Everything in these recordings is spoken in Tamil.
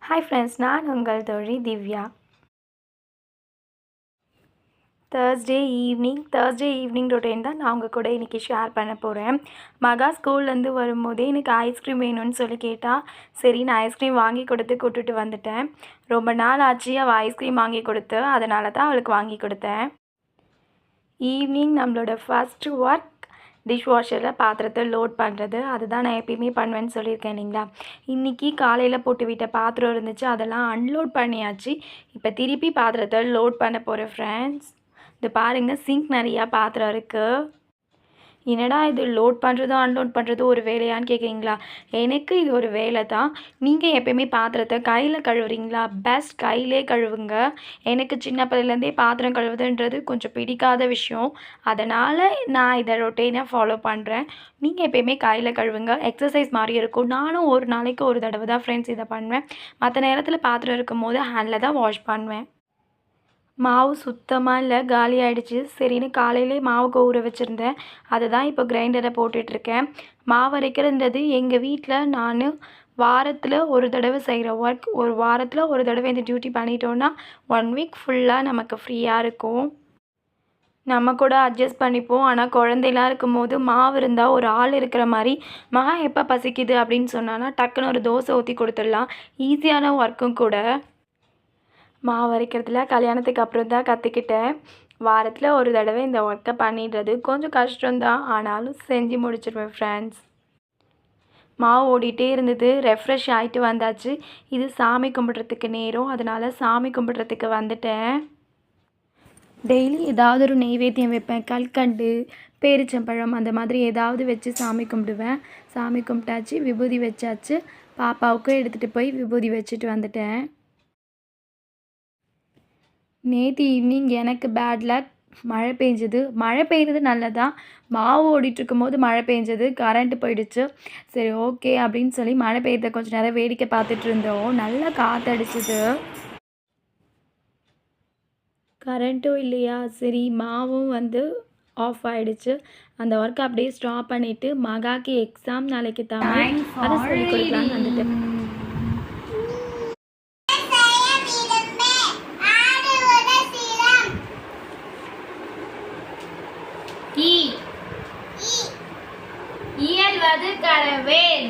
ஹாய் ஃப்ரெண்ட்ஸ், நான் உங்கள் தோழி திவ்யா. தேர்ஸ்டே ஈவினிங் ரொட்டீன் தான் நான் உங்கள் கூட இன்றைக்கி ஷேர் பண்ண போகிறேன். மகா ஸ்கூல்லேருந்து வரும்போதே எனக்கு ஐஸ்கிரீம் வேணும்னு சொல்லி கேட்டால், சரி நான் ஐஸ்கிரீம் வாங்கி கொடுத்து கூட்டுட்டு வந்துட்டேன். ரொம்ப நாள் ஆச்சு அவள் ஐஸ்கிரீம் வாங்கி கொடுத்து, அதனால தான் அவளுக்கு வாங்கி கொடுத்தேன். ஈவினிங் நம்மளோட ஃபஸ்ட்டு ஒர்க் டிஷ் வாஷரில் பாத்திரத்தை லோட் பண்ணுறது. அதுதான் நான் எப்பயுமே பண்ணுவேன்னு சொல்லியிருக்கேன் இல்லைங்களா. இன்றைக்கி காலையில் போட்டு விட்ட பாத்திரம் இருந்துச்சு, அதெல்லாம் அன்லோட் பண்ணியாச்சு. இப்போ திருப்பி பாத்திரத்தை லோட் பண்ண போகிறேன் ஃப்ரெண்ட்ஸ். இது பாருங்கள், சிங்க் நிறையா பாத்திரம் இருக்குது. என்னடா இது லோட் பண்ணுறதும் அன்லோட் பண்ணுறதும் ஒரு வேலையான்னு கேட்குறீங்களா? எனக்கு இது ஒரு வேலை தான். நீங்கள் எப்போயுமே பாத்திரத்தை கையில் கழுவுறீங்களா? பெஸ்ட் கையிலே கழுவுங்க. எனக்கு சின்ன பிள்ளைலேருந்தே பாத்திரம் கழுவுதுன்றது கொஞ்சம் பிடிக்காத விஷயம். அதனால் நான் இதை ரொட்டீனாக ஃபாலோ பண்ணுறேன். நீங்கள் எப்போயுமே கையில் கழுவுங்க. எக்ஸசைஸ் மாதிரி இருக்கும். நானும் ஒரு நாளைக்கு ஒரு தடவை தான் ஃப்ரெண்ட்ஸ் இதை பண்ணுவேன். மற்ற நேரத்தில் பாத்திரம் இருக்கும் போது ஹேண்டில் தான் வாஷ் பண்ணுவேன். மாவு சுத்தமாக இல்லை, காலி ஆகிடுச்சு. சரின்னு காலையிலே மாவுக்கு ஊற வச்சுருந்தேன். அதை தான் இப்போ கிரைண்டரை போட்டுட்ருக்கேன். மாவு அரைக்கிறன்றது எங்கள் வீட்டில் நான் வாரத்தில் ஒரு தடவை செய்கிற ஒர்க். ஒரு வாரத்தில் ஒரு தடவை இந்த டியூட்டி பண்ணிட்டோன்னா 1 வீக் ஃபுல்லாக நமக்கு ஃப்ரீயாக இருக்கும். நம்ம கூட அட்ஜஸ்ட் பண்ணிப்போம். ஆனால் குழந்தைலாம் இருக்கும்போது மாவு இருந்தால் ஒரு ஆள் இருக்கிற மாதிரி, மகா எப்போ பசிக்குது அப்படின்னு சொன்னான்னா டக்குன்னு ஒரு தோசை ஊற்றி கொடுத்துடலாம். ஈஸியான ஒர்க்கும் கூட. மாவு அரைக்கிறதுல கல்யாணத்துக்கு அப்புறம் தான் கற்றுக்கிட்டேன். வாரத்தில் ஒரு தடவை இந்த ஒர்க்கை பண்ணிடுறது கொஞ்சம் கஷ்டம்தான், ஆனாலும் செஞ்சு முடிச்சிடுவேன் ஃப்ரெண்ட்ஸ். மாவு ஓடிட்டே இருந்தது. ரெஃப்ரெஷ் ஆகிட்டு வந்தாச்சு. இது சாமி கும்பிட்றதுக்கு நேரம், அதனால் சாமி கும்பிட்றதுக்கு வந்துட்டேன். டெய்லி ஏதாவது ஒரு நெய்வேத்தியம் வைப்பேன். கல்கண்டு, பேரிச்சம்பழம் அந்த மாதிரி ஏதாவது வச்சு சாமி கும்பிடுவேன். சாமி கும்பிட்டாச்சு, விபூதி வச்சாச்சு. பாப்பாவுக்கும் எடுத்துகிட்டு போய் விபூதி வச்சுட்டு வந்துட்டேன். நேற்று ஈவினிங் எனக்கு பேட் லக், மழை பெஞ்சது. மழை பெய்யுறது நல்லதான். மாவு ஓடிட்டுருக்கும் போது மழை பெஞ்சது, கரண்ட்டு போயிடுச்சு. சரி ஓகே அப்படின்னு சொல்லி மழை பெய்யறத கொஞ்சம் நேரம் வேடிக்கை பார்த்துட்டு இருந்தோம். நல்லா காற்றடிச்சிது. கரண்ட்டும் இல்லையா, சரி மாவும் ஆஃப் ஆகிடுச்சு. அந்த ஒர்க்கை அப்படியே ஸ்டாப் பண்ணிவிட்டு மகாக்கு எக்ஸாம் நாளைக்கு தமிழ், அதை சொல்லி கொடுக்கலான்னு வந்துட்டேன். இயல்வது கரவேல்,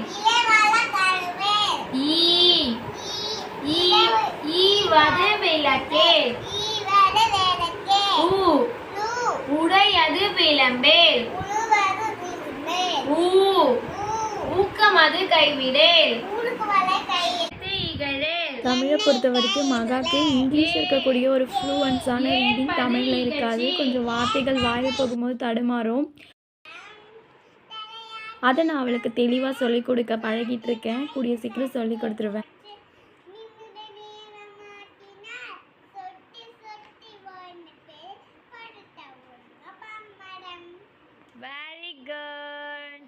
ஈவது விளக்கேல், உடையது விளம்பேல், ஊக்கமது கைவிடேல். தமிழை பொறுத்த வரைக்கும் மகாக்கு இங்கிலீஷ் இருக்கக்கூடிய ஒரு ஃப்ளூவன்ஸான ரீடிங் தமிழில் இருக்காது. கொஞ்சம் வார்த்தைகள் வாயில் போகும்போது தடுமாறும். அதை நான் அவளுக்கு தெளிவாக சொல்லிக் கொடுக்க பழகிட்டு இருக்கேன். கூடிய சீக்கிரம் சொல்லி கொடுத்துருவேன். Very good.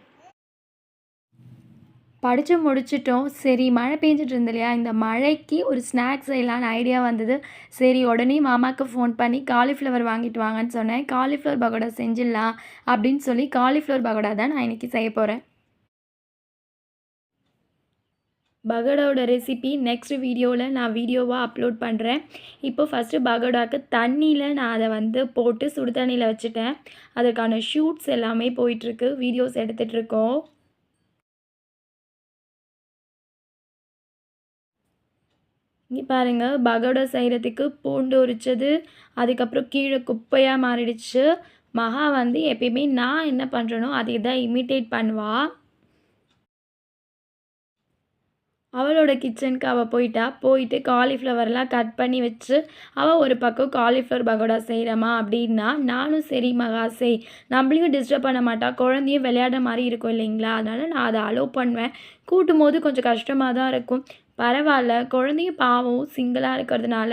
படித்து முடிச்சிட்டோம். சரி மழை பெஞ்சிட்டு இருந்த இல்லையா, இந்த மழைக்கு ஒரு ஸ்நாக்ஸ் செய்யலான்னு ஐடியா வந்தது. சரி உடனே மாமாவுக்கு ஃபோன் பண்ணி காலிஃப்ளவர் வாங்கிட்டு வாங்கன்னு சொன்னேன். காலிஃப்ளவர் பகோடா செஞ்சிடலாம் அப்படின்னு சொல்லி காலிஃப்ளவர் பகோடா தான் நான் இன்றைக்கி செய்ய போகிறேன். பகோடாவோட ரெசிபி நெக்ஸ்ட் வீடியோவில் நான் வீடியோவாக அப்லோட் பண்ணுறேன். இப்போது ஃபஸ்ட்டு பகோடாவுக்கு தண்ணியில் நான் அதை போட்டு சுடு தண்ணியில் வச்சுட்டேன். அதுக்கான ஷூட்ஸ் எல்லாமே போயிட்டுருக்கு, வீடியோஸ் எடுத்துகிட்ருக்கோம். இங்கே பாருங்கள், பகோடா செய்கிறதுக்கு பூண்டு உரிச்சது, அதுக்கப்புறம் கீழே குப்பையாக மாறிடுச்சு. மகா எப்பயுமே நான் என்ன பண்ணுறேனோ அதை தான் இமிட்டேட் பண்ணுவாள். அவளோட கிச்சனுக்கு அவள் போயிட்டு காலிஃப்ளவர்லாம் கட் பண்ணி வச்சு அவள் ஒரு பக்கம் காலிஃப்ளவர் பகோடா செய்கிறமா அப்படின்னா, நானும் சரி மகா செய், நம்மளையும் டிஸ்டர்ப் பண்ண மாட்டா, குழந்தையும் விளையாட மாதிரி இருக்கும் இல்லைங்களா, அதனால் நான் அதை அலோவ் பண்ணுவேன். கூட்டும் போது கொஞ்சம் கஷ்டமாக தான் இருக்கும். பரவாயில்ல, குழந்தையும் பாவம் சிங்கிளாக இருக்கிறதுனால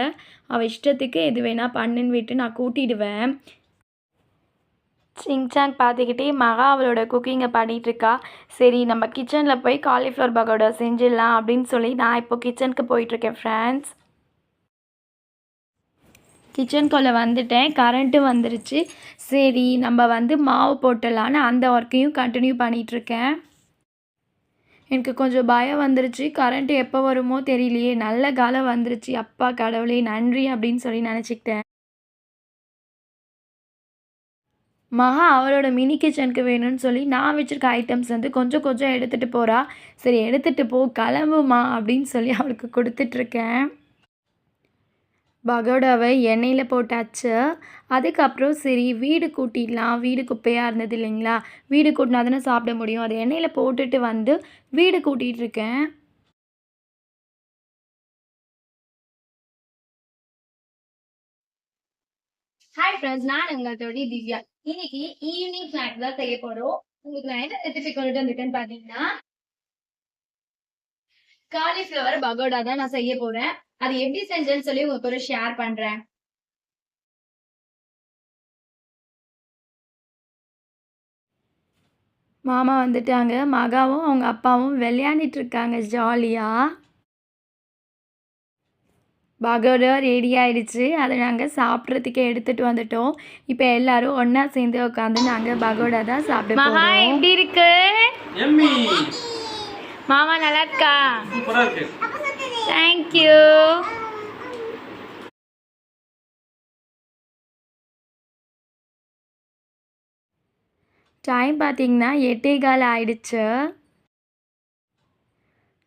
அவள் இஷ்டத்துக்கு எது வேணால் பண்ணுன்னு விட்டு நான் கூட்டிடுவேன். சிங்சாங் பார்த்துக்கிட்டே மகா அவளோட குக்கிங்கை பண்ணிகிட்ருக்கா. சரி நம்ம கிச்சனில் போய் காலிஃப்ளவர் பகோடா செஞ்சிடலாம் அப்படின்னு சொல்லி நான் இப்போ கிச்சனுக்கு போயிட்டுருக்கேன் ஃப்ரெண்ட்ஸ். கிச்சனுக்குள்ளே வந்துட்டேன். கரண்ட்டும் வந்துருச்சு. சரி நம்ம மாவு போட்டுடலான்னு அந்த ஒர்க்கையும் கண்டினியூ பண்ணிகிட்ருக்கேன். எனக்கு கொஞ்சம் பயம் வந்துருச்சு. கரண்ட் எப்போ வருமோ தெரியலையே! நல்ல காலம் வந்துருச்சு. அப்பா கடவுளே நன்றி அப்படின்னு சொல்லி நினச்சிக்கிட்டேன். மகா அவளோட மினி கிச்சனுக்கு வேணும்னு சொல்லி நான் வச்சுருக்க ஐட்டம்ஸ் வந்து கொஞ்சம் கொஞ்சம் எடுத்துகிட்டு போகிறா. சரி எடுத்துகிட்டு போ கிளம்புமா அப்படின்னு சொல்லி அவளுக்கு கொடுத்துட்ருக்கேன். பகோடாவை எண்ணெயில் போட்டாச்சு. அதுக்கப்புறம் சரி வீடு கூட்டிடலாம். வீடு குப்பையாக இருந்தது இல்லைங்களா? வீடு கூட்டினா தானே சாப்பிட முடியும். அதை எண்ணெயில் போட்டுட்டு வந்து வீடு கூட்டிகிட்ருக்கேன். ஹாய் ஃப்ரெண்ட்ஸ், நான் உங்கள் தோழி திவ்யா. இன்னைக்கு ஈவினிங் ஸ்நாக்ஸ் தான் செய்ய போகிறோம். உங்களுக்கு நான் என்ன ரெசிபி கொண்டுட்டு வந்துட்டேன்னு பார்த்தீங்கன்னா, காலிஃப்ளவர் பகோடா தான் நான் செய்ய போகிறேன். அது எப்படி செஞ்சேன்னு சொல்லி உங்களுக்கு ஒரு ஷேர் பண்ணுறேன். மாமா வந்துட்டாங்க. மகாவும் அவங்க அப்பாவும் விளையாண்டுட்டு இருக்காங்க ஜாலியாக. பகோடா ரெடி ஆயிடுச்சு. அதை நாங்கள் சாப்பிட்றதுக்கு எடுத்துகிட்டு வந்துட்டோம். இப்போ எல்லாரும் ஒன்றா சேர்ந்து உட்காந்து நாங்கள் பகோடா தான் சாப்பிட போகிறோம். மகா எப்படி இருக்கு? மாமா நல்லா இருக்கா? தேங்க்யூ. டைம் பார்த்தீங்கன்னா 8:15 ஆயிடுச்சு.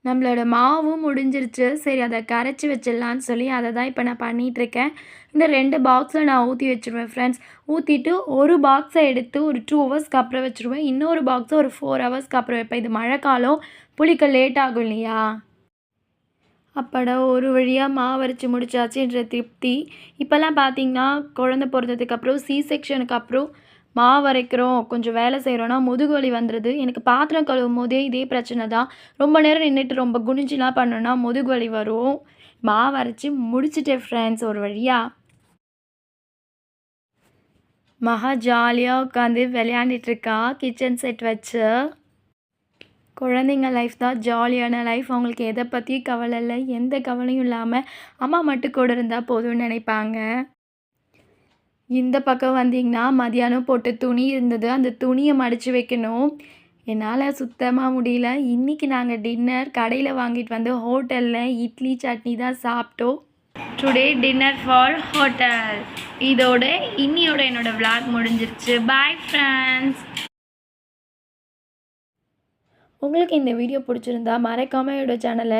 நம்மளோட மாவும் முடிஞ்சிருச்சு. சரி அதை கரைச்சி வச்சிடலான்னு சொல்லி அதை தான் இப்போ நான் பண்ணிகிட்ருக்கேன். இந்த 2 பாக்ஸில் நான் ஊற்றி வச்சுருவேன் ஃப்ரெண்ட்ஸ். ஊற்றிட்டு ஒரு பாக்ஸை எடுத்து ஒரு 2 ஹவர்ஸ்க்கு அப்புறம் வச்சுருவேன். இன்னொரு பாக்ஸை ஒரு 4 ஹவர்ஸ்க்கு அப்புறம் வைப்பேன். இது மழை காலம், புளிக்க லேட் ஆகும் இல்லையா? அப்பாடா ஒரு வழியாக மாவு அரைச்சி முடிச்சாச்சுன்ற திருப்தி. இப்போல்லாம் பார்த்தீங்கன்னா குழந்தை பிறந்ததுக்கப்புறம் செக்ஷனுக்கு அப்புறம் மாவு அரைக்கிறோம், கொஞ்சம் வேலை செய்கிறோன்னா முதுகு வலி வந்துடுது. எனக்கு பாத்திரம் கழுவும் போதே இதே பிரச்சனை தான். ரொம்ப நேரம் நின்றுட்டு ரொம்ப குனிஞ்சிலாம் பண்ணோன்னா முதுகு வலி வரும். மாவு அரைச்சி முடிச்சிட்டேன் ஃப்ரெண்ட்ஸ் ஒரு வழியாக. மகா ஜாலியாக உட்காந்து விளையாண்டுட்ருக்கா கிச்சன் செட் வச்சு. குழந்தைங்க லைஃப் தான் ஜாலியான லைஃப். அவங்களுக்கு எதை பற்றியும் கவலை இல்லை, எந்த கவலையும் இல்லாமல் அம்மா மட்டும் கூட இருந்தால் போதும்னு நினைப்பாங்க. இந்த பக்கம் வந்தீங்கன்னா மதியானம் போட்ட துணி இருந்தது. அந்த துணியை மடித்து வைக்கணும். என்னால் சுத்தமாக முடியல. இன்றைக்கி நாங்கள் டின்னர் கடையில் வாங்கிட்டு வந்து ஹோட்டலில் இட்லி சட்னி தான் சாப்பிட்டோம். Today dinner for hotel. இதோட இன்னியோட என்னோடய விளாக் முடிஞ்சிருச்சு. Bye friends. உங்களுக்கு இந்த வீடியோ பிடிச்சிருந்தா மறக்காமல் என்னோட சேனலை